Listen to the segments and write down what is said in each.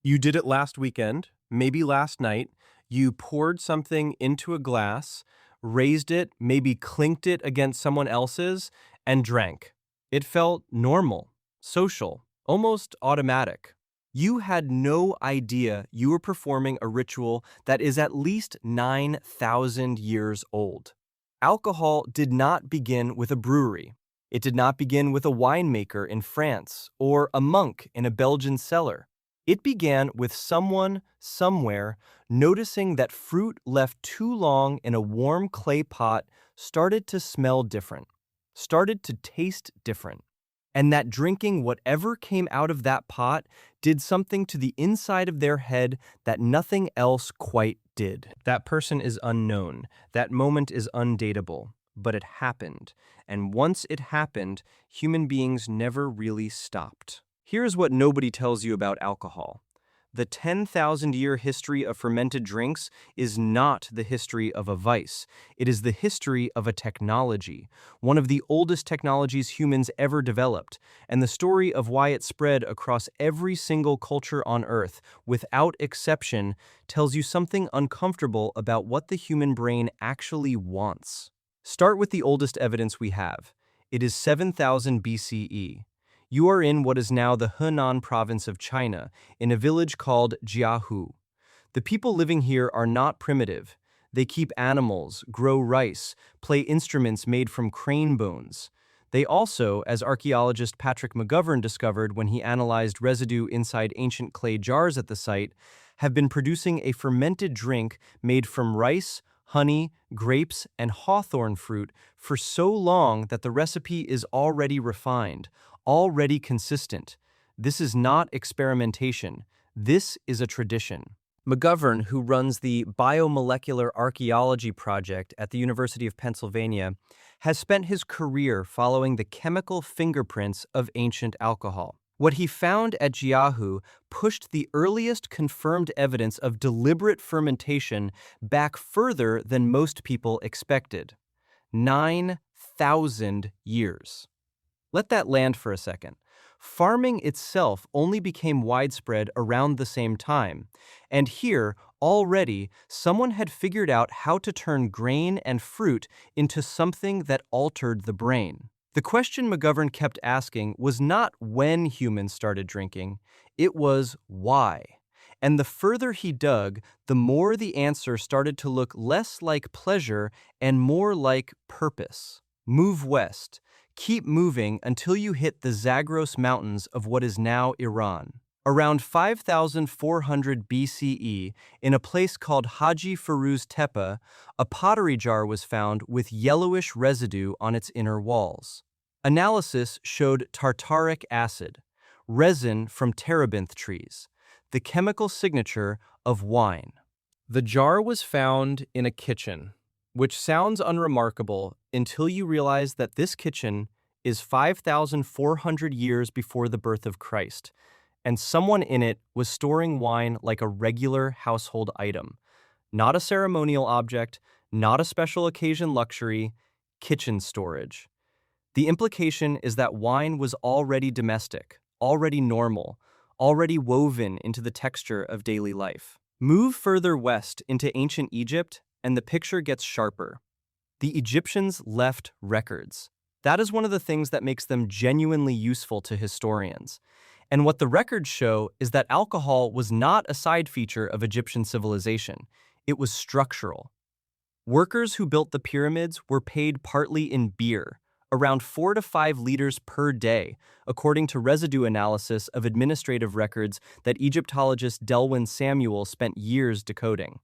You did it last weekend, maybe last night. You poured something into a glass, raised it, maybe clinked it against someone else's, and drank. It felt normal, social, almost automatic. You had no idea you were performing a ritual that is at least 9,000 years old. Alcohol did not begin with a brewery. It did not begin with a winemaker in France or a monk in a Belgian cellar. It began with someone, somewhere, noticing that fruit left too long in a warm clay pot started to smell different, started to taste different, and that drinking whatever came out of that pot did something to the inside of their head that nothing else quite did. That person is unknown. That moment is undatable. But it happened. And once it happened, human beings never really stopped. Here's what nobody tells you about alcohol. The 10,000-year history of fermented drinks is not the history of a vice. It is the history of a technology, one of the oldest technologies humans ever developed, and the story of why it spread across every single culture on Earth, without exception, tells you something uncomfortable about what the human brain actually wants. Start with the oldest evidence we have. It is 7,000 BCE. You are in what is now the Henan province of China, in a village called Jiahu. The people living here are not primitive. They keep animals, grow rice, play instruments made from crane bones. They also, as archaeologist Patrick McGovern discovered when he analyzed residue inside ancient clay jars at the site, have been producing a fermented drink made from rice, honey, grapes, and hawthorn fruit for so long that the recipe is already refined, already consistent. This is not experimentation. This is a tradition. McGovern, who runs the biomolecular archaeology project at the University of Pennsylvania, has spent his career following the chemical fingerprints of ancient alcohol. What he found at Jiahu pushed the earliest confirmed evidence of deliberate fermentation back further than most people expected. 9,000 years. Let that land for a second. Farming itself only became widespread around the same time, and here, already, someone had figured out how to turn grain and fruit into something that altered the brain. The question McGovern kept asking was not when humans started drinking, it was why. And the further he dug, the more the answer started to look less like pleasure and more like purpose. Move west. Keep moving until you hit the Zagros Mountains of what is now Iran. Around 5,400 BCE, in a place called Haji Firuz Tepe, a pottery jar was found with yellowish residue on its inner walls. Analysis showed tartaric acid, resin from terebinth trees, the chemical signature of wine. The jar was found in a kitchen, which sounds unremarkable until you realize that this kitchen is 5,400 years before the birth of Christ, and someone in it was storing wine like a regular household item. Not a ceremonial object, not a special occasion luxury, kitchen storage. The implication is that wine was already domestic, already normal, already woven into the texture of daily life. Move further west into ancient Egypt, and the picture gets sharper. The Egyptians left records. That is one of the things that makes them genuinely useful to historians. And what the records show is that alcohol was not a side feature of Egyptian civilization. It was structural. Workers who built the pyramids were paid partly in beer, around 4 to 5 liters per day, according to residue analysis of administrative records that Egyptologist Delwyn Samuel spent years decoding.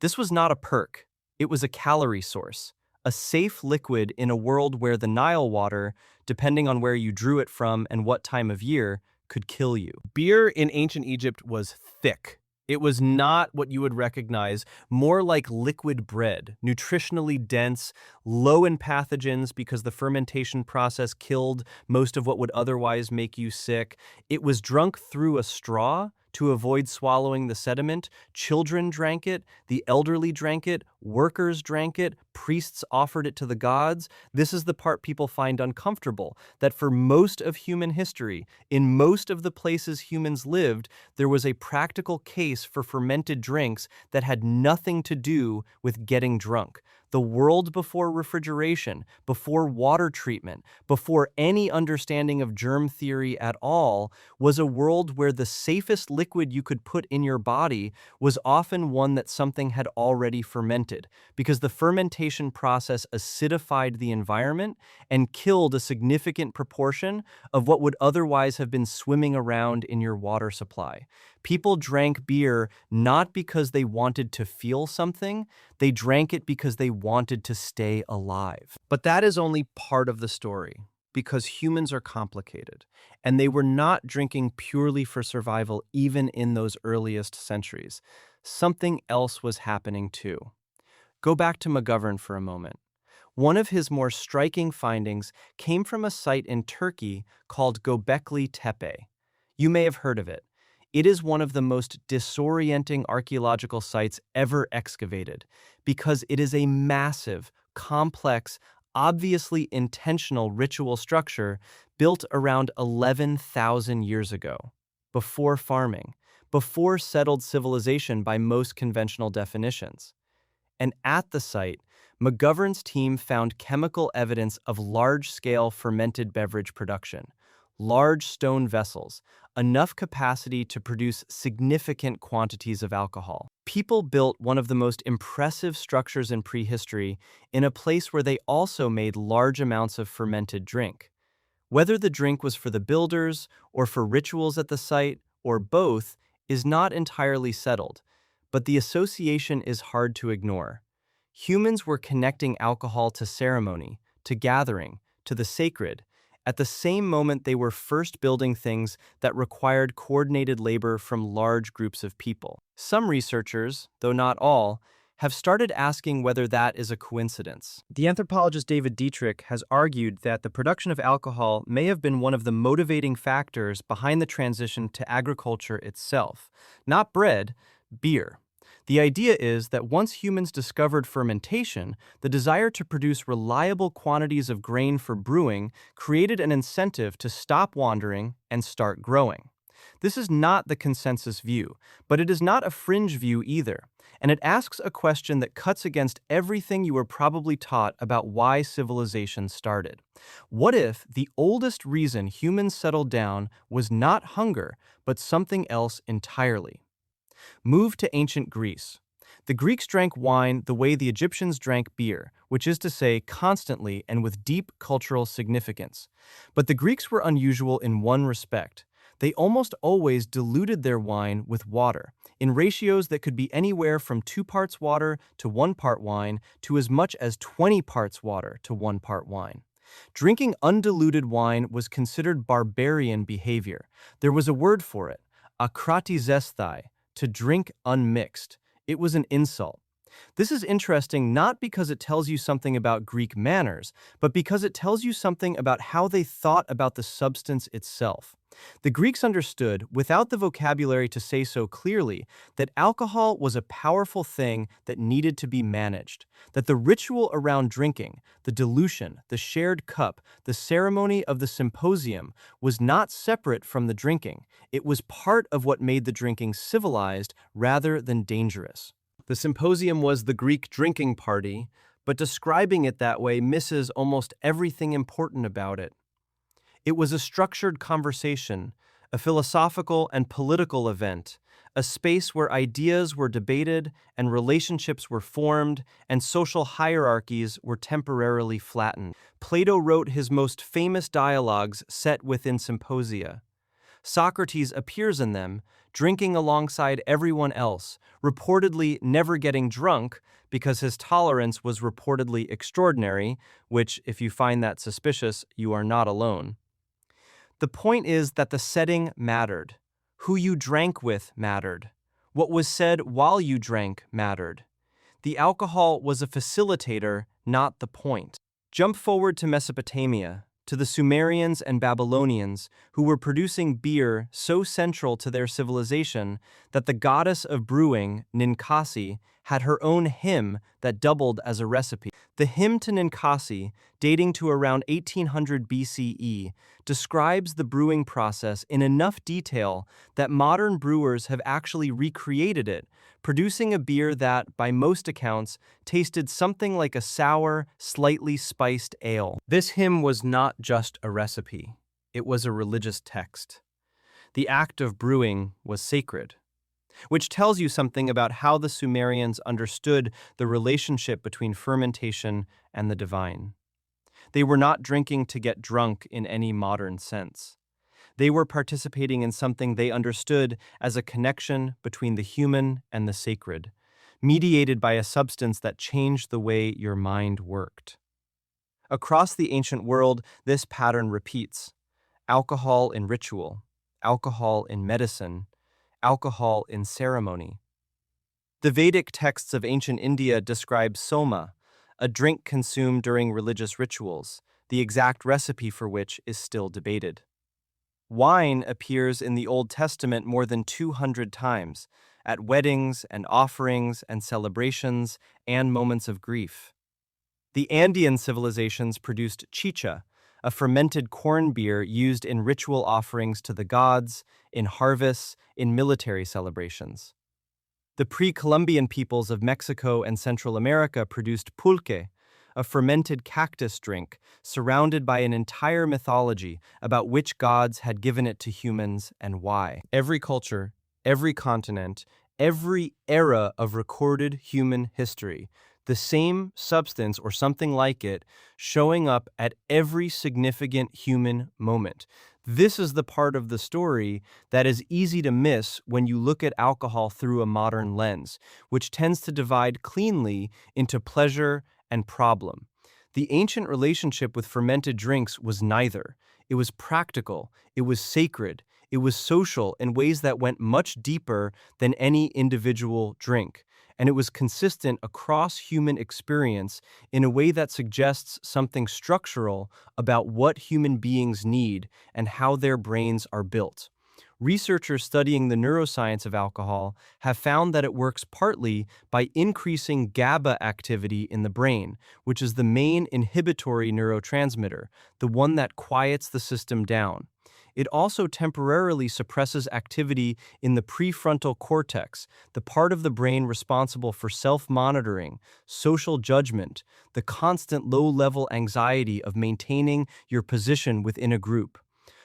This was not a perk. It was a calorie source, a safe liquid in a world where the Nile water, depending on where you drew it from and what time of year, could kill you. Beer in ancient Egypt was thick. It was not what you would recognize, more like liquid bread, nutritionally dense, low in pathogens because the fermentation process killed most of what would otherwise make you sick. It was drunk through a straw, to avoid swallowing the sediment. Children drank it, the elderly drank it, workers drank it, priests offered it to the gods. This is the part people find uncomfortable, that for most of human history, in most of the places humans lived, there was a practical case for fermented drinks that had nothing to do with getting drunk. The world before refrigeration, before water treatment, before any understanding of germ theory at all, was a world where the safest liquid you could put in your body was often one that something had already fermented, because the fermentation process acidified the environment and killed a significant proportion of what would otherwise have been swimming around in your water supply. People drank beer not because they wanted to feel something, they drank it because they wanted to stay alive. But that is only part of the story, because humans are complicated, and they were not drinking purely for survival even in those earliest centuries. Something else was happening too. Go back to McGovern for a moment. One of his more striking findings came from a site in Turkey called Göbekli Tepe. You may have heard of it. It is one of the most disorienting archaeological sites ever excavated because it is a massive, complex, obviously intentional ritual structure built around 11,000 years ago, before farming, before settled civilization by most conventional definitions. And at the site, McGovern's team found chemical evidence of large-scale fermented beverage production, large stone vessels, enough capacity to produce significant quantities of alcohol. People built one of the most impressive structures in prehistory in a place where they also made large amounts of fermented drink. Whether the drink was for the builders or for rituals at the site, or both, is not entirely settled, but the association is hard to ignore. Humans were connecting alcohol to ceremony, to gathering, to the sacred, at the same moment they were first building things that required coordinated labor from large groups of people. Some researchers, though not all, have started asking whether that is a coincidence. The anthropologist David Dietrich has argued that the production of alcohol may have been one of the motivating factors behind the transition to agriculture itself. Not bread, beer. The idea is that once humans discovered fermentation, the desire to produce reliable quantities of grain for brewing created an incentive to stop wandering and start growing. This is not the consensus view, but it is not a fringe view either, and it asks a question that cuts against everything you were probably taught about why civilization started. What if the oldest reason humans settled down was not hunger, but something else entirely? Move to ancient Greece. The Greeks drank wine the way the Egyptians drank beer, which is to say constantly and with deep cultural significance. But the Greeks were unusual in one respect. They almost always diluted their wine with water, in ratios that could be anywhere from 2 parts water to 1 part wine to as much as 20 parts water to 1 part wine. Drinking undiluted wine was considered barbarian behavior. There was a word for it, akratizesthai, to drink unmixed. It was an insult. This is interesting not because it tells you something about Greek manners, but because it tells you something about how they thought about the substance itself. The Greeks understood, without the vocabulary to say so clearly, that alcohol was a powerful thing that needed to be managed, that the ritual around drinking, the dilution, the shared cup, the ceremony of the symposium was not separate from the drinking. It was part of what made the drinking civilized rather than dangerous. The symposium was the Greek drinking party, but describing it that way misses almost everything important about it. It was a structured conversation, a philosophical and political event, a space where ideas were debated and relationships were formed and social hierarchies were temporarily flattened. Plato wrote his most famous dialogues set within symposia. Socrates appears in them, drinking alongside everyone else, reportedly never getting drunk because his tolerance was reportedly extraordinary, which, if you find that suspicious, you are not alone. The point is that the setting mattered. Who you drank with mattered. What was said while you drank mattered. The alcohol was a facilitator, not the point. Jump forward to Mesopotamia, to the Sumerians and Babylonians, who were producing beer so central to their civilization that the goddess of brewing, Ninkasi, had her own hymn that doubled as a recipe. The hymn to Ninkasi, dating to around 1800 BCE, describes the brewing process in enough detail that modern brewers have actually recreated it, producing a beer that, by most accounts, tasted something like a sour, slightly spiced ale. This hymn was not just a recipe, it was a religious text. The act of brewing was sacred, which tells you something about how the Sumerians understood the relationship between fermentation and the divine. They were not drinking to get drunk in any modern sense. They were participating in something they understood as a connection between the human and the sacred, mediated by a substance that changed the way your mind worked. Across the ancient world, this pattern repeats: alcohol in ritual, alcohol in medicine, alcohol in ceremony. The Vedic texts of ancient India describe soma, a drink consumed during religious rituals, the exact recipe for which is still debated. Wine appears in the Old Testament more than 200 times, at weddings and offerings and celebrations and moments of grief. The Andean civilizations produced chicha, a fermented corn beer used in ritual offerings to the gods, in harvests, in military celebrations. The pre-Columbian peoples of Mexico and Central America produced pulque, a fermented cactus drink surrounded by an entire mythology about which gods had given it to humans and why. Every culture, every continent, every era of recorded human history, the same substance or something like it showing up at every significant human moment. This is the part of the story that is easy to miss when you look at alcohol through a modern lens, which tends to divide cleanly into pleasure and problem. The ancient relationship with fermented drinks was neither. It was practical, it was sacred, it was social in ways that went much deeper than any individual drink, and it was consistent across human experience in a way that suggests something structural about what human beings need and how their brains are built. Researchers studying the neuroscience of alcohol have found that it works partly by increasing GABA activity in the brain, which is the main inhibitory neurotransmitter, the one that quiets the system down. It also temporarily suppresses activity in the prefrontal cortex, the part of the brain responsible for self-monitoring, social judgment, the constant low-level anxiety of maintaining your position within a group.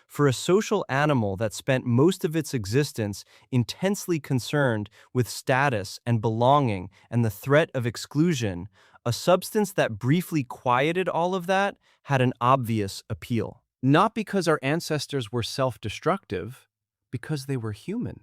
For a social animal that spent most of its existence intensely concerned with status and belonging and the threat of exclusion, a substance that briefly quieted all of that had an obvious appeal. Not because our ancestors were self-destructive, because they were human.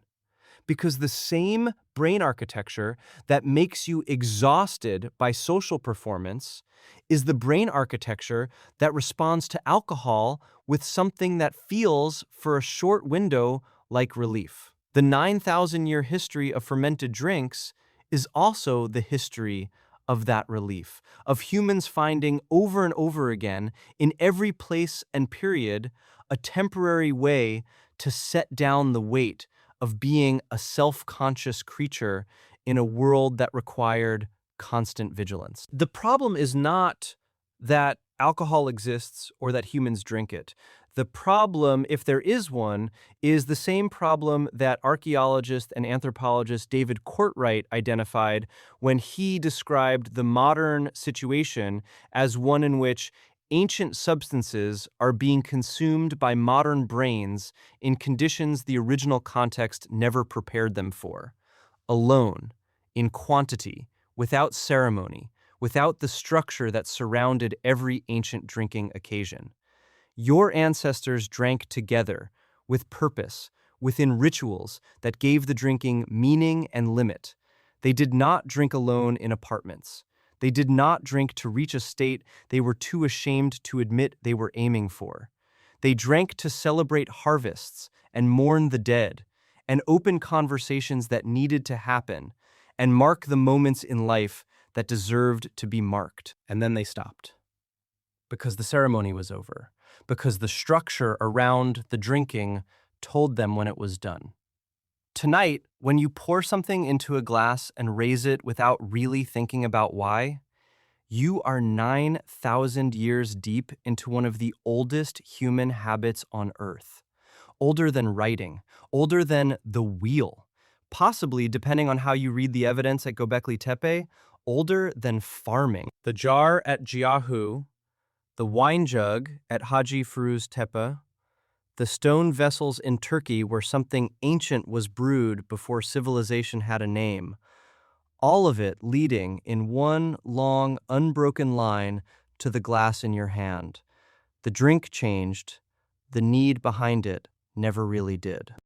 Because the same brain architecture that makes you exhausted by social performance is the brain architecture that responds to alcohol with something that feels, for a short window, like relief. The 9,000-year history of fermented drinks is also the history of that relief, of humans finding over and over again, in every place and period, a temporary way to set down the weight of being a self-conscious creature in a world that required constant vigilance. The problem is not that alcohol exists or that humans drink it. The problem, if there is one, is the same problem that archaeologist and anthropologist David Courtwright identified when he described the modern situation as one in which ancient substances are being consumed by modern brains in conditions the original context never prepared them for. Alone, in quantity, without ceremony, without the structure that surrounded every ancient drinking occasion. Your ancestors drank together, with purpose, within rituals that gave the drinking meaning and limit. They did not drink alone in apartments. They did not drink to reach a state they were too ashamed to admit they were aiming for. They drank to celebrate harvests and mourn the dead, and open conversations that needed to happen, and mark the moments in life that deserved to be marked. And then they stopped, because the ceremony was over. because the structure around the drinking told them when it was done. Tonight, when you pour something into a glass and raise it without really thinking about why, you are 9,000 years deep into one of the oldest human habits on Earth. Older than writing, older than the wheel, possibly, depending on how you read the evidence at Göbekli Tepe, older than farming. The jar at Jiahu, the wine jug at Haji Firuz Tepe, the stone vessels in Turkey where something ancient was brewed before civilization had a name, all of it leading in one long, unbroken line to the glass in your hand. The drink changed, the need behind it never really did.